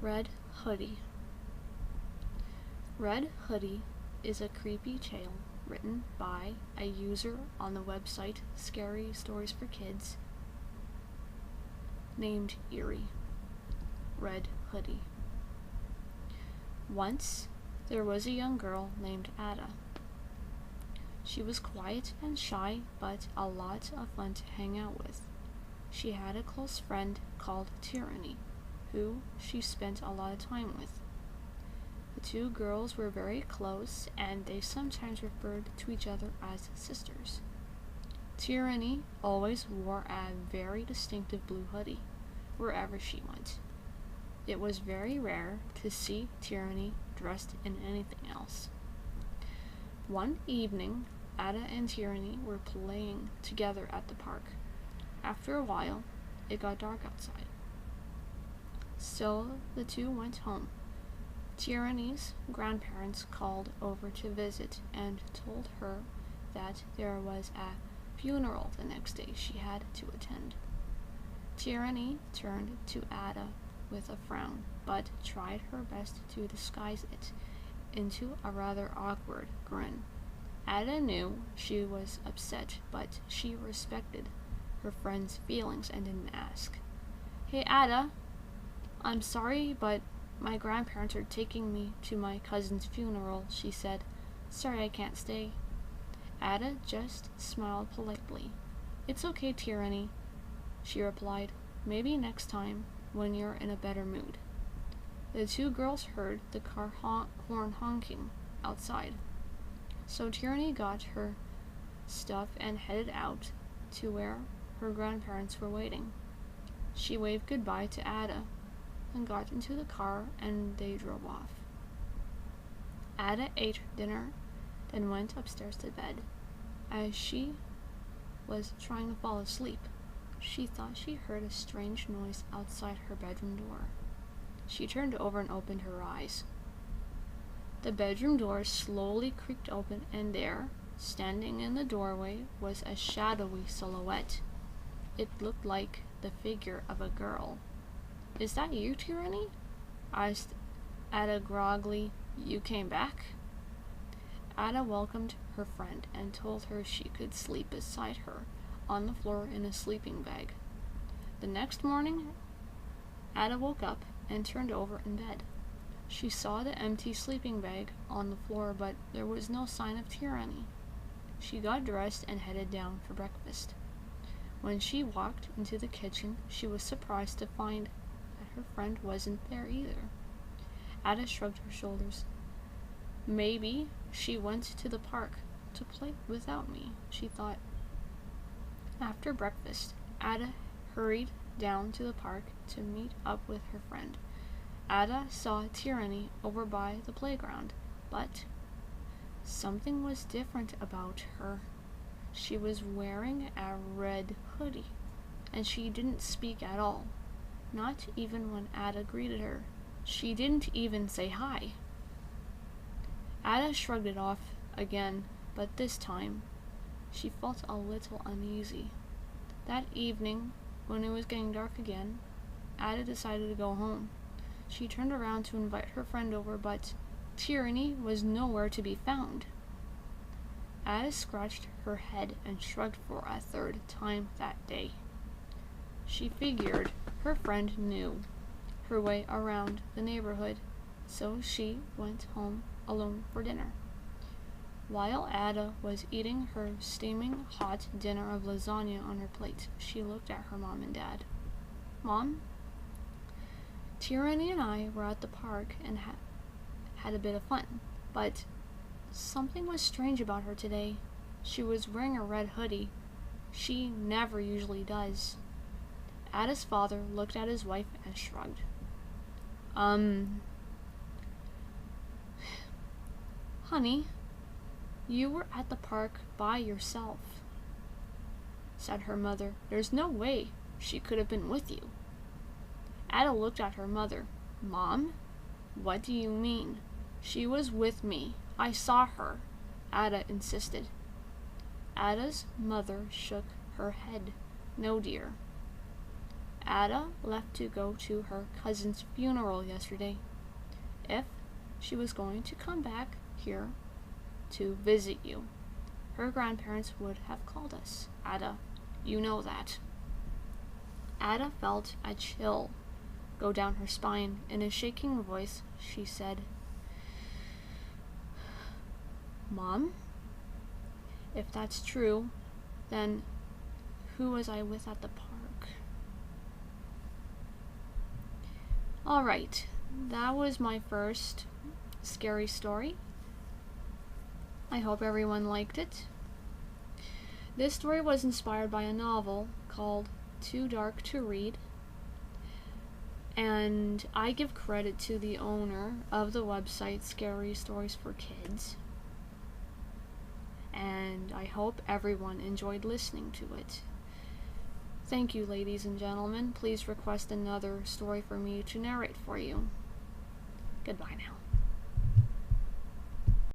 Red Hoodie. Red Hoodie is a creepy tale written by a user on the website Scary Stories for Kids named Eerie. Red Hoodie. Once, there was a young girl named Ada. She was quiet and shy, but a lot of fun to hang out with. She had a close friend called Tyranny, who she spent a lot of time with. The two girls were very close, and they sometimes referred to each other as sisters. Tyranny always wore a very distinctive blue hoodie wherever she went. It was very rare to see Tyranny dressed in anything else. One evening, Ada and Tyranny were playing together at the park. After a while, it got dark outside. So the two went home. Tyranny's grandparents called over to visit and told her that there was a funeral the next day she had to attend. Tyranny turned to Ada with a frown, but tried her best to disguise it into a rather awkward grin. Ada knew she was upset, but she respected her friend's feelings and didn't ask. "Hey Ada, I'm sorry, but my grandparents are taking me to my cousin's funeral," she said. "Sorry I can't stay." Ada just smiled politely. "It's okay, Tyranny," she replied. "Maybe next time, when you're in a better mood." The two girls heard the car horn honking outside. So Tyranny got her stuff and headed out to where her grandparents were waiting. She waved goodbye to Ada and got into the car, and they drove off. Ada ate dinner, then went upstairs to bed. As she was trying to fall asleep, she thought she heard a strange noise outside her bedroom door. She turned over and opened her eyes. The bedroom door slowly creaked open, and there, standing in the doorway, was a shadowy silhouette. It looked like the figure of a girl. "Is that you, Tyranny?" asked Ada groggily. "You came back?" Ada welcomed her friend and told her she could sleep beside her on the floor in a sleeping bag. The next morning, Ada woke up and turned over in bed. She saw the empty sleeping bag on the floor, but there was no sign of Tyranny. She got dressed and headed down for breakfast. When she walked into the kitchen, she was surprised to find that her friend wasn't there either. Ada shrugged her shoulders. "Maybe she went to the park to play without me," she thought. After breakfast, Ada hurried down to the park to meet up with her friend. Ada saw Tyranny over by the playground, but something was different about her. She was wearing a red hoodie, and she didn't speak at all, not even when Ada greeted her. She didn't even say hi. Ada shrugged it off again, but this time she felt a little uneasy. That evening, when it was getting dark again, Ada decided to go home. She turned around to invite her friend over, but Tyranny was nowhere to be found. Ada scratched her head and shrugged for a third time that day. She figured her friend knew her way around the neighborhood, so she went home alone for dinner. While Ada was eating her steaming hot dinner of lasagna on her plate, she looked at her mom and dad. "Mom, Tyranny and I were at the park and had a bit of fun, but something was strange about her today. She was wearing a red hoodie. She never usually does." Ada's father looked at his wife and shrugged. Honey, you were at the park by yourself," said her mother. "There's no way she could have been with you." Ada looked at her mother. "Mom, what do you mean?" "She was with me. I saw her," Ada insisted. Ada's mother shook her head. "No, dear." Ada left to go to her cousin's funeral yesterday. If she was going to come back here to visit you, her grandparents would have called us. Ada, you know that. Ada felt a chill go down her spine. In a shaking voice, she said, Mom, if that's true, then who was I with at the park? Alright, that was my first scary story. I hope everyone liked it. This story was inspired by a novel called Too Dark to Read, and I give credit to the owner of the website Scary Stories for Kids, and I hope everyone enjoyed listening to it. Thank you, ladies and gentlemen. Please request another story for me to narrate for you. Goodbye now.